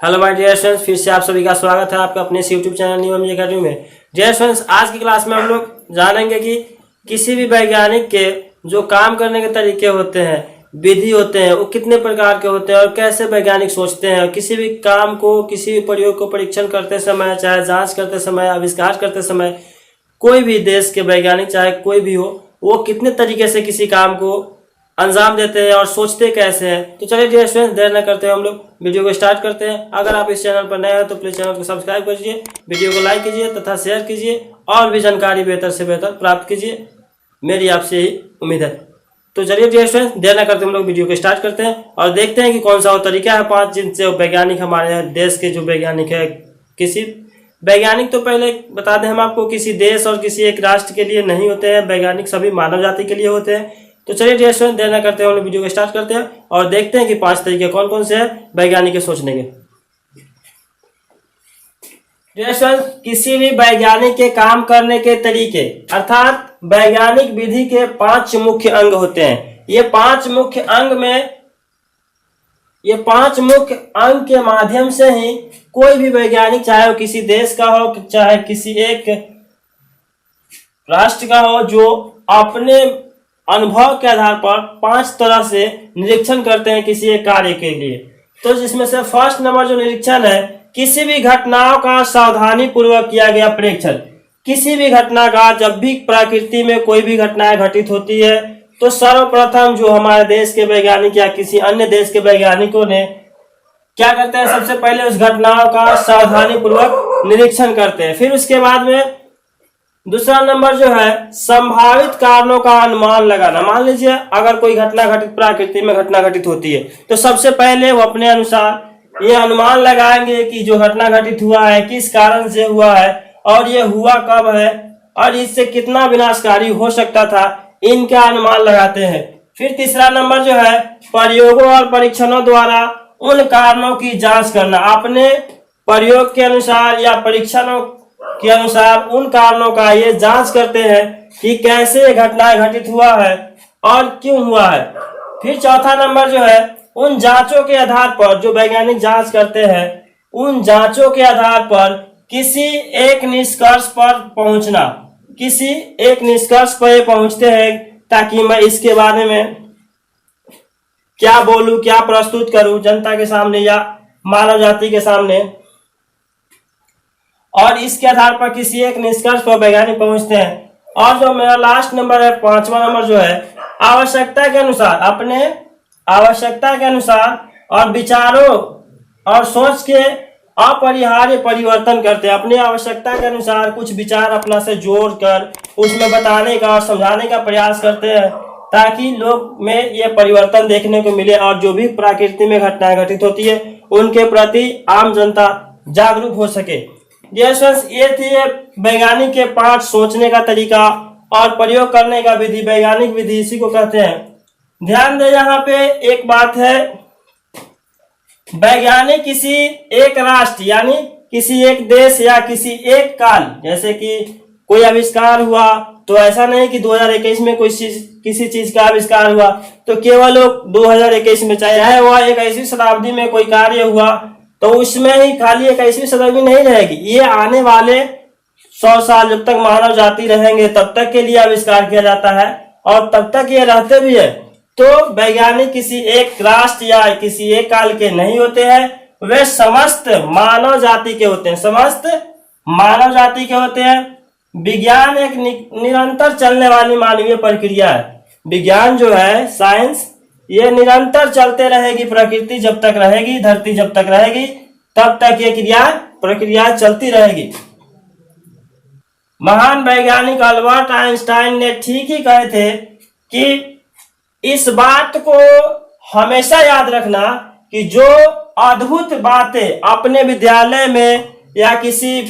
Hello my dear students, फिर से आप सभी का स्वागत है आपका अपने इस YouTube channel new MG academy में। डियर स्टूडेंट्स, आज की क्लास में हम लोग जानेंगे कि किसी भी वैज्ञानिक के जो काम करने के तरीके होते हैं, विधि होते हैं, वो कितने प्रकार के होते हैं और कैसे वैज्ञानिक सोचते हैं। किसी भी काम को, किसी भी प्रयोग को परीक्षण करते समय, चाहे जाँच करते समय, आविष्कार करते समय, कोई भी देश के वैज्ञानिक चाहे कोई भी हो, वो कितने तरीके से किसी काम को अंजाम देते हैं और सोचते कैसे हैं। तो चलिए डियर स्टूडेंट्स, देर न करते हैं हम लोग वीडियो को स्टार्ट करते हैं। अगर आप इस चैनल पर नए हो तो प्लीज चैनल को सब्सक्राइब कीजिए, वीडियो को लाइक कीजिए तथा शेयर कीजिए और भी जानकारी बेहतर से बेहतर प्राप्त कीजिए, मेरी आपसे यही उम्मीद है। तो चलिए डियर स्टूडेंट्स, देर न करते हम लोग वीडियो को स्टार्ट करते हैं और देखते हैं कि कौन सा वो तरीका है 5 जिनसे वैज्ञानिक, हमारे देश के जो वैज्ञानिक है, किसी वैज्ञानिक तो पहले बता दें हम आपको, किसी देश और किसी एक राष्ट्र के लिए नहीं होते हैं। वैज्ञानिक सभी मानव जाति के लिए होते हैं। तो चलिए डियर स्टूडेंट, देर न करते हैं हम लोग वीडियो को स्टार्ट करते हैं और देखते हैं कि 5 तरीके कौन कौन से हैं वैज्ञानिक के सोचने के। डियर स्टूडेंट, किसी भी वैज्ञानिक के काम करने के तरीके अर्थात वैज्ञानिक विधि के 5 मुख्य अंग होते हैं। ये 5 मुख्य अंग के माध्यम से ही कोई भी वैज्ञानिक, चाहे वो किसी देश का हो, चाहे किसी एक राष्ट्र का हो, जो अपने अनुभव के आधार पर 5 तरह से निरीक्षण करते हैं किसी एक कार्य के लिए। तो जिसमें से फर्स्ट नंबर जो निरीक्षण है, किसी भी घटनाओं का सावधानी पूर्वक किया गया प्रेक्षण। किसी भी घटना का, जब भी प्रकृति में कोई भी घटनाएं घटित होती है तो सर्वप्रथम जो हमारे देश के वैज्ञानिक या किसी अन्य देश के वैज्ञानिकों ने क्या करते हैं, सबसे पहले उस घटनाओं का सावधानी पूर्वक निरीक्षण करते हैं। फिर उसके बाद में दूसरा नंबर जो है, संभावित कारणों का अनुमान लगाना। मान लीजिए अगर कोई घटना घटित, प्रकृति में घटना घटित होती है, तो सबसे पहले वो अपने अनुसार ये अनुमान लगाएंगे कि जो घटना घटित हुआ है किस कारण से हुआ है और ये हुआ कब है और इससे कितना विनाशकारी हो सकता था, इनका अनुमान लगाते हैं। फिर तीसरा नंबर जो है, प्रयोगों और परीक्षणों द्वारा उन कारणों की जांच करना। अपने प्रयोग के अनुसार या परीक्षणों के अनुसार उन कारणों का ये जांच करते हैं कि कैसे ये घटना घटित हुआ है और क्यों हुआ है। फिर चौथा नंबर जो है, उन जांचों के आधार पर, जो वैज्ञानिक जांच करते हैं, उन जांचों के आधार पर किसी एक निष्कर्ष पर पहुंचना। किसी एक निष्कर्ष पर पहुंचते हैं ताकि मैं इसके बारे में क्या बोलूं, क्या प्रस्तुत करूं जनता के सामने या मानव जाति के सामने, और इसके आधार पर किसी एक निष्कर्ष पर वैज्ञानिक पहुंचते हैं। और जो मेरा लास्ट नंबर है, 5वां नंबर जो है, आवश्यकता के अनुसार, अपने आवश्यकता के अनुसार और विचारों और सोच के अपरिहार्य परिवर्तन करते हैं। अपनी आवश्यकता के अनुसार कुछ विचार अपना से जोड़कर उसमें बताने का और समझाने का प्रयास करते हैं ताकि लोग में ये परिवर्तन देखने को मिले और जो भी प्रकृति में घटनाएं घटित होती है उनके प्रति आम जनता जागरूक हो सके। डियर स्टूडेंट्स, ये थी वैज्ञानिक के 5 सोचने का तरीका और प्रयोग करने का विधि, वैज्ञानिक विधि इसी को कहते हैं। ध्यान दें, यहाँ पे एक बात है, वैज्ञानिक किसी एक राष्ट्र यानी किसी एक देश या किसी एक काल, जैसे कि कोई आविष्कार हुआ तो ऐसा नहीं कि 2021 में किसी चीज का आविष्कार हुआ तो केवल 2021 में, चाहे वह 21वीं शताब्दी में कोई कार्य हुआ तो उसमें ही खाली 21वीं शताब्दी नहीं रहेगी। ये आने वाले 100 साल जब तक मानव जाति रहेंगे तब तक के लिए आविष्कार किया जाता है और तब तक ये रहते भी है। तो वैज्ञानिक किसी एक राष्ट्र या किसी एक काल के नहीं होते हैं, वे समस्त मानव जाति के होते हैं, समस्त मानव जाति के होते हैं। विज्ञान एक निरंतर चलने वाली मानवीय प्रक्रिया है। विज्ञान जो है, साइंस, ये निरंतर चलते रहेगी। प्रकृति जब तक रहेगी, धरती जब तक रहेगी, तब तक ये प्रक्रिया चलती रहेगी। महान वैज्ञानिक अल्बर्ट आइंस्टाइन ने ठीक ही कहे थे कि इस बात को हमेशा याद रखना कि जो अद्भुत बातें अपने विद्यालय में या किसी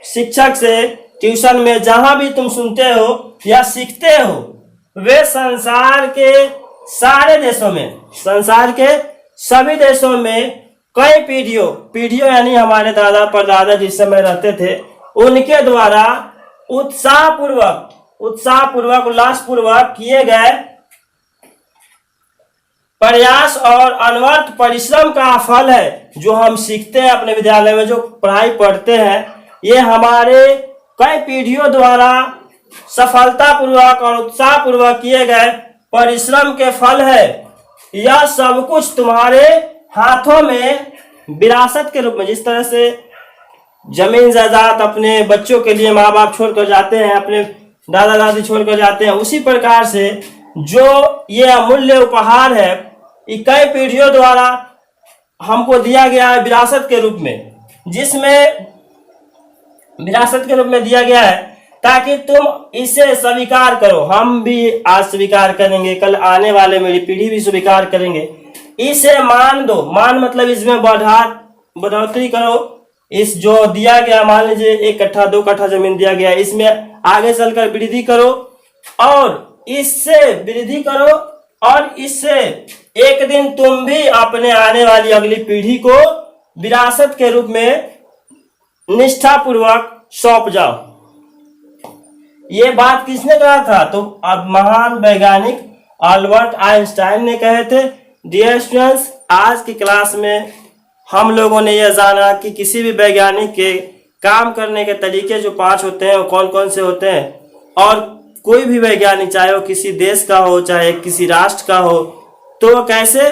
शिक्षक से, ट्यूशन में, जहां भी तुम सुनते हो या सीखते हो, वे संसार के सारे देशों में, संसार के सभी देशों में कई पीढ़ियों यानी हमारे दादा परदादा जिस समय रहते थे, उनके द्वारा उत्साहपूर्वक, उल्लासपूर्वक किए गए प्रयास और अनवरत परिश्रम का फल है। जो हम सीखते हैं अपने विद्यालय में, जो पढ़ाई पढ़ते हैं, ये हमारे कई पीढ़ियों द्वारा सफलतापूर्वक और उत्साहपूर्वक किए गए परिश्रम के फल है। यह सब कुछ तुम्हारे हाथों में विरासत के रूप में, जिस तरह से जमीन जायदाद अपने बच्चों के लिए माँ बाप छोड़कर जाते हैं, अपने दादा दादी छोड़कर जाते हैं, उसी प्रकार से जो ये अमूल्य उपहार है, ये कई पीढ़ियों द्वारा हमको दिया गया है विरासत के रूप में, जिसमें विरासत के रूप में दिया गया है ताकि तुम इसे स्वीकार करो। हम भी आज स्वीकार करेंगे, कल आने वाले मेरी पीढ़ी भी स्वीकार करेंगे। इसे मान दो, मान मतलब इसमें बढ़ोतरी करो। इस जो दिया गया, मान लीजिए 1 कट्ठा 2 कट्ठा जमीन दिया गया, इसमें आगे चलकर वृद्धि करो और इससे वृद्धि करो और इससे एक दिन तुम भी अपने आने वाली अगली पीढ़ी को विरासत के रूप में निष्ठापूर्वक सौंप जाओ। ये बात किसने कहा था? तो अब महान वैज्ञानिक अल्बर्ट आइंस्टाइन ने कहे थे। डियर स्टूडेंट्स, आज की क्लास में हम लोगों ने यह जाना कि किसी भी वैज्ञानिक के काम करने के तरीके जो 5 होते हैं वो कौन कौन से होते हैं, और कोई भी वैज्ञानिक, चाहे वो किसी देश का हो चाहे किसी राष्ट्र का हो, तो कैसे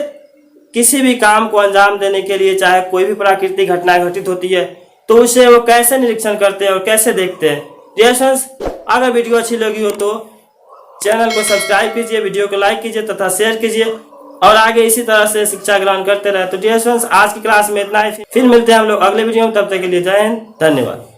किसी भी काम को अंजाम देने के लिए, चाहे कोई भी प्राकृतिक घटना घटित होती है, तो उसे वो कैसे निरीक्षण करते हैं और कैसे देखते हैं। डियर स्टूडेंट्स, अगर वीडियो अच्छी लगी हो तो चैनल को सब्सक्राइब कीजिए, वीडियो को लाइक कीजिए तथा शेयर कीजिए और आगे इसी तरह से शिक्षा ग्रहण करते रहे। तो डियर स्टूडेंट्स, आज की क्लास में इतना ही। फिर मिलते हैं हम लोग अगले वीडियो में, तब तक के लिए जय हिंद, धन्यवाद।